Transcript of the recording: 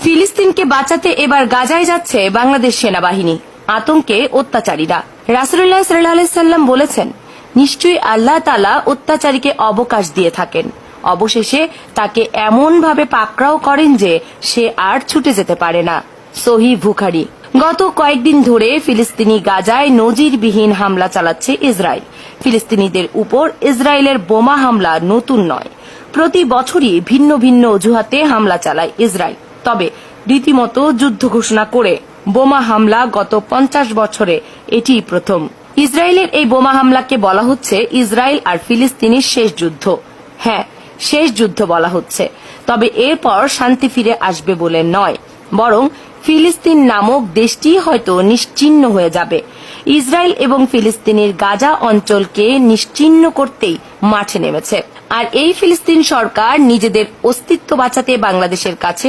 ফিলিস্তিনকে বাঁচাতে এবার গাজায় যাচ্ছে বাংলাদেশ সেনাবাহিনী। আতঙ্কে অত্যাচারীরা। রাসূলুল্লাহ সাল্লাল্লাহু আলাইহি সাল্লাম বলেছেন, নিশ্চয়ই আল্লাহ তাআলা অত্যাচারীকে অবকাশ দিয়ে থাকেন, অবশেষে তাকে এমন ভাবে পাকড়াও করেন যে সে আর ছুটে যেতে পারে না। সহিহ বুখারী। গত কয়েকদিন ধরে ফিলিস্তিনি গাজায় নজিরবিহীন হামলা চালাচ্ছে ইসরায়েল। ফিলিস্তিনিদের উপর ইসরায়েলের বোমা হামলা নতুন নয়, প্রতি বছরই ভিন্ন ভিন্ন অজুহাতে হামলা চালায় ইসরায়েল। তবে রীতিমতো যুদ্ধ ঘোষণা করে বোমা হামলা গত 50 বছরে এটিই প্রথম। ইসরায়েলের এই বোমা হামলাকে বলা হচ্ছে ইসরায়েল আর ফিলিস্তিনের শেষ যুদ্ধ। হ্যাঁ, শেষ যুদ্ধ বলা হচ্ছে, তবে এরপর শান্তি ফিরে আসবে বলে নয়, বরং ফিলিস্তিন নামক দেশটি হয়তো নিশ্চিহ্ন হয়ে যাবে। ইসরায়েল এবং ফিলিস্তিনের গাজা অঞ্চলকে নিশ্চিহ্ন করতেই মাঠে নেমেছে। আর এই ফিলিস্তিন সরকার নিজেদের অস্তিত্ব বাঁচাতে বাংলাদেশের কাছে